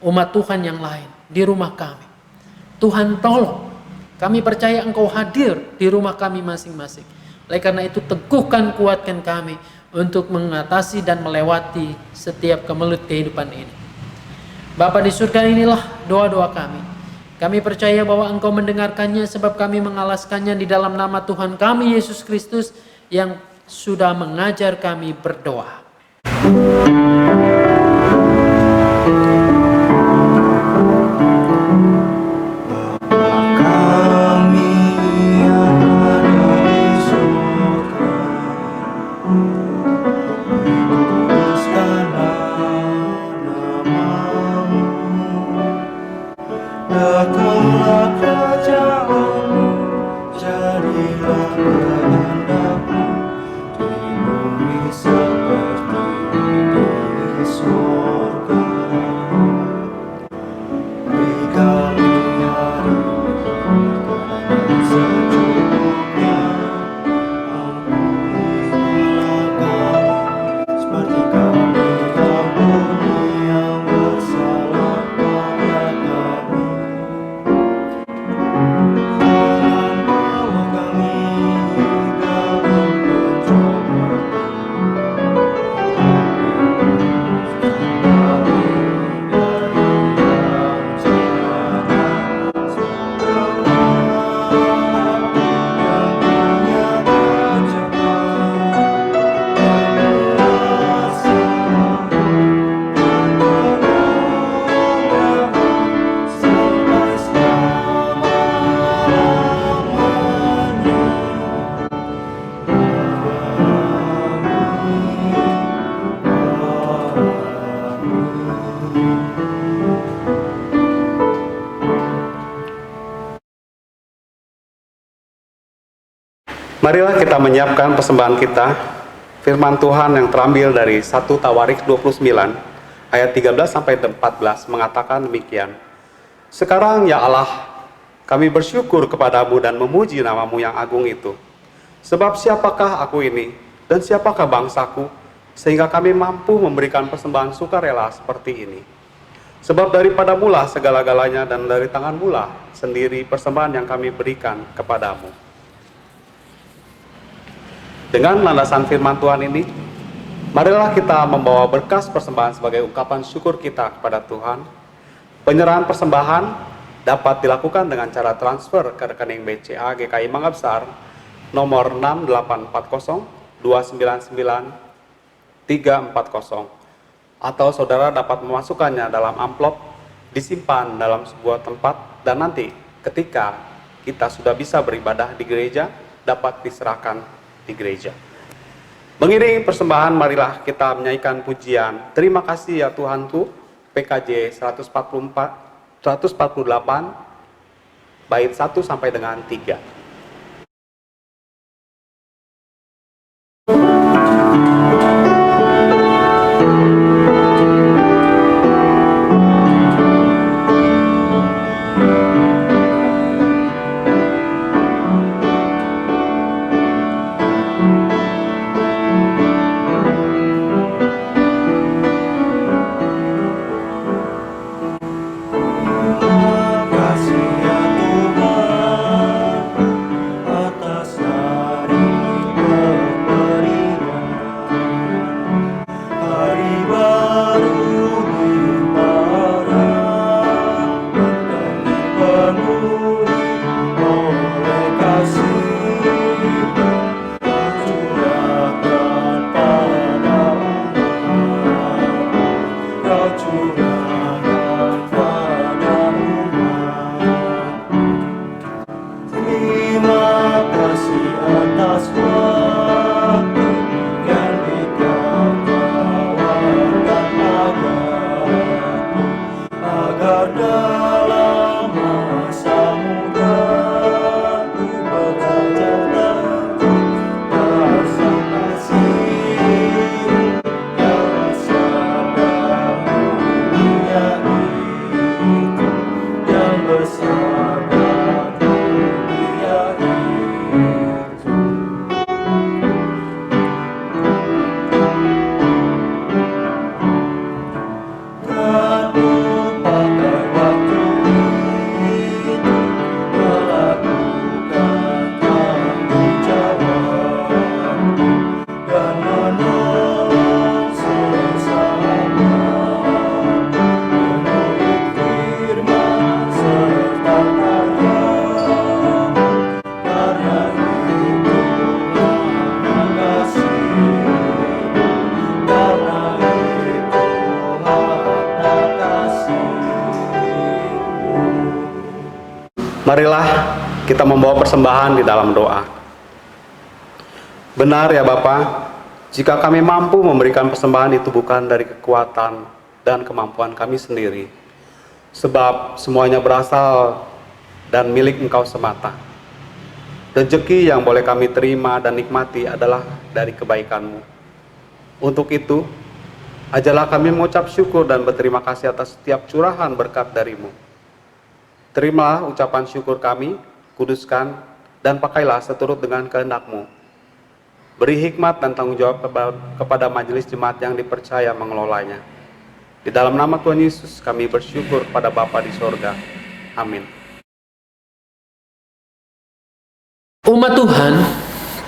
umat Tuhan yang lain di rumah kami. Tuhan tolong, kami percaya Engkau hadir di rumah kami masing-masing. Oleh karena itu teguhkan, kuatkan kami untuk mengatasi dan melewati setiap kemelut kehidupan ini. Bapa di surga, inilah doa-doa kami. Kami percaya bahwa Engkau mendengarkannya, sebab kami mengalaskannya di dalam nama Tuhan kami Yesus Kristus yang sudah mengajar kami berdoa. Datanglah kerajaanmu, jadilah kehendakmu di bumi seperti di Marilah kita menyiapkan persembahan kita. Firman Tuhan yang terambil dari 1 Tawarik 29 ayat 13 sampai 14 mengatakan demikian. Sekarang ya Allah, kami bersyukur kepadamu dan memuji namamu yang agung itu. Sebab siapakah aku ini dan siapakah bangsaku, sehingga kami mampu memberikan persembahan sukarela seperti ini. Sebab daripada mula segala-galanya dan dari tangan mula sendiri persembahan yang kami berikan kepadamu. Dengan landasan firman Tuhan ini, marilah kita membawa berkas persembahan sebagai ungkapan syukur kita kepada Tuhan. Penyerahan persembahan dapat dilakukan dengan cara transfer ke rekening BCA GKI Mangga Besar nomor 6840299 atau saudara dapat memasukkannya dalam amplop, disimpan dalam sebuah tempat, dan nanti ketika kita sudah bisa beribadah di gereja dapat diserahkan di gereja. Mengiringi persembahan, marilah kita menyanyikan pujian Terima Kasih Ya Tuhanku, PKJ 148 bait 1 sampai dengan 3. Kasih ya Tuhan atas hari pemberian, hari baru limparan dan dipenuhi oleh kasih Kau curahkan pada umat, Kau curahkan pada umat. Terima kasih atas waktu yang Engkau tawarkan padaku, agar dalam masa mudaku belajar terus rasa kasih yang besar dan mulia itu, yang besar dan mulia itu. Aku pakai waktu itu melakukan tanggung jawab dan menolong sesama, menurut firman serta karya. Karya itu karena kasih, karena itu makna kasih. Marilah kita membawa persembahan di dalam doa. Benar ya Bapa, jika kami mampu memberikan persembahan itu bukan dari kekuatan dan kemampuan kami sendiri, sebab semuanya berasal dan milik Engkau semata. Rezeki yang boleh kami terima dan nikmati adalah dari kebaikan-Mu. Untuk itu, ajarlah kami mengucap syukur dan berterima kasih atas setiap curahan berkat dari-Mu. Terimalah ucapan syukur kami, kuduskan, dan pakailah seturut dengan kehendak-Mu. Beri hikmat dan tanggung jawab kepada majelis jemaat yang dipercaya mengelolanya. Di dalam nama Tuhan Yesus kami bersyukur kepada Bapa di sorga. Amin. Umat Tuhan,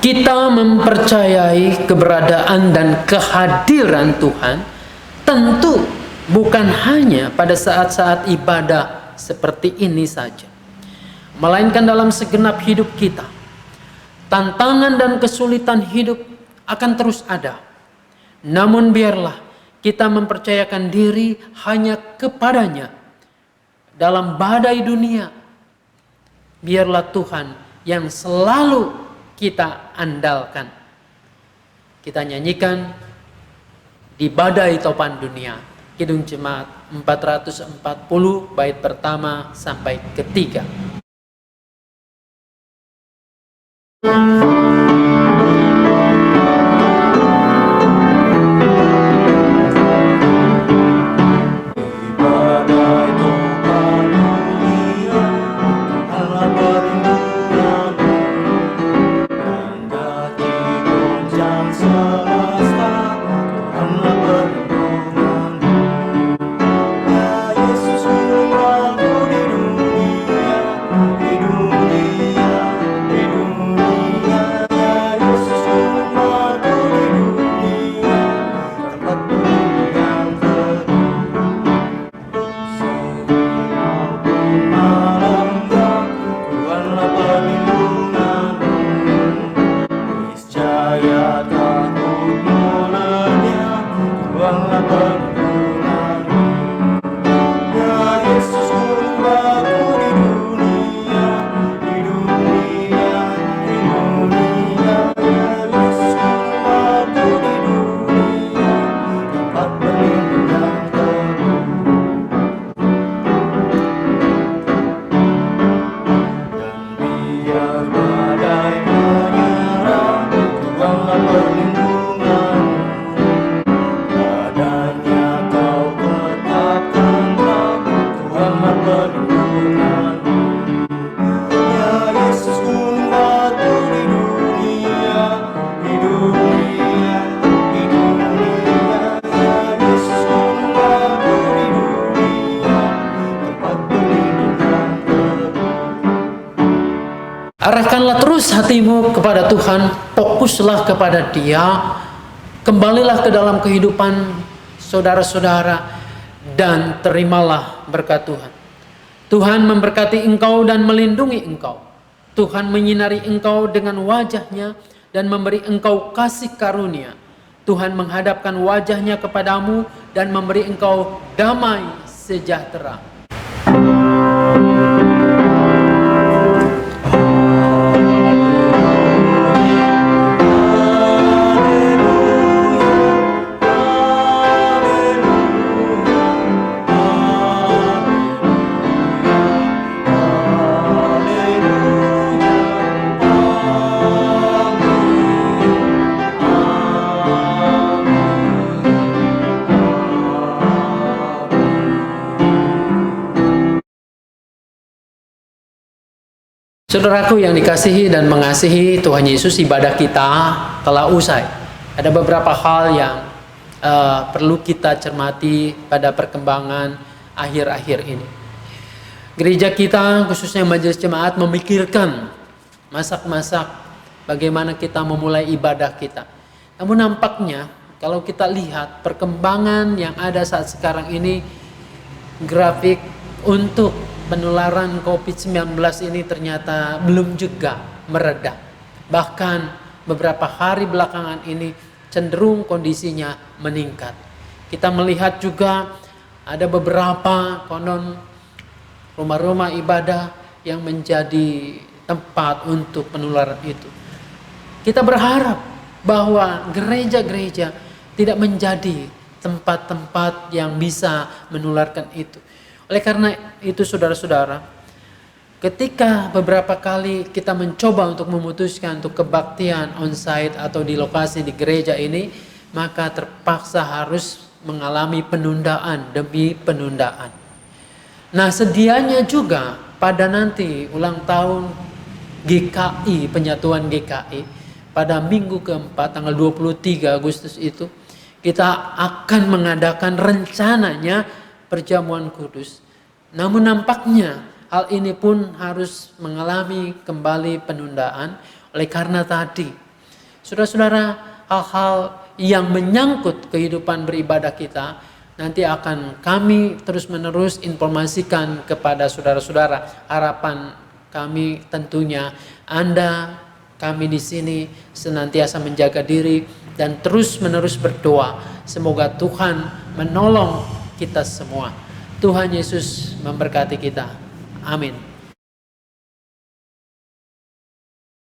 kita mempercayai keberadaan dan kehadiran Tuhan tentu bukan hanya pada saat-saat ibadah seperti ini saja, melainkan dalam segenap hidup kita. Tantangan dan kesulitan hidup akan terus ada. Namun biarlah kita mempercayakan diri hanya kepadanya. Dalam badai dunia, biarlah Tuhan yang selalu kita andalkan. Kita nyanyikan di badai topan dunia, Kidung Jemaat 440 bait pertama sampai ketiga. Cahaya takutmu lenyap, Tuhanlah perlindunganku. Ya Yesus gunung batu di dunia, di dunia, di dunia. Ya Yesus gunung batu di dunia, tempat berlindung yang teguh. Dan biar badai menyerang, Tuhanlah perlindunganmu. Badannya kau tetapkanlah, Tuhanlah perlindunganmu. Ya Yesus gunung batu di dunia, di dunia, di dunia. Ya Yesus gunung batu di dunia, tempat berlindung yang teguh. Arahkanlah terus hatimu kepada Tuhan, fokuslah kepada Dia, kembalilah ke dalam kehidupan saudara-saudara, dan terimalah berkat Tuhan. Tuhan memberkati engkau dan melindungi engkau. Tuhan menyinari engkau dengan wajahnya dan memberi engkau kasih karunia. Tuhan menghadapkan wajahnya kepadamu dan memberi engkau damai sejahtera. Saudaraku yang dikasihi dan mengasihi Tuhan Yesus, ibadah kita telah usai. Ada beberapa hal yang perlu kita cermati pada perkembangan akhir-akhir ini. Gereja kita, khususnya majelis jemaat, memikirkan masak-masak bagaimana kita memulai ibadah kita. Namun nampaknya kalau kita lihat perkembangan yang ada saat sekarang ini, grafik untuk penularan COVID-19 ini ternyata belum juga mereda. Bahkan beberapa hari belakangan ini cenderung kondisinya meningkat. Kita melihat juga ada beberapa konon rumah-rumah ibadah yang menjadi tempat untuk penularan itu. Kita berharap bahwa gereja-gereja tidak menjadi tempat-tempat yang bisa menularkan itu. Oleh karena itu saudara-saudara, ketika beberapa kali kita mencoba untuk memutuskan untuk kebaktian onsite atau di lokasi di gereja ini, maka terpaksa harus mengalami penundaan demi penundaan. Nah, sedianya juga pada nanti ulang tahun GKI, penyatuan GKI, pada minggu keempat tanggal 23 Agustus itu, kita akan mengadakan rencananya perjamuan kudus. Namun nampaknya hal ini pun harus mengalami kembali penundaan oleh karena tadi, saudara-saudara, hal-hal yang menyangkut kehidupan beribadah kita nanti akan kami terus-menerus informasikan kepada saudara-saudara. Harapan kami tentunya kami di sini senantiasa menjaga diri dan terus-menerus berdoa. Semoga Tuhan menolong kita semua. Tuhan Yesus memberkati kita. Amin.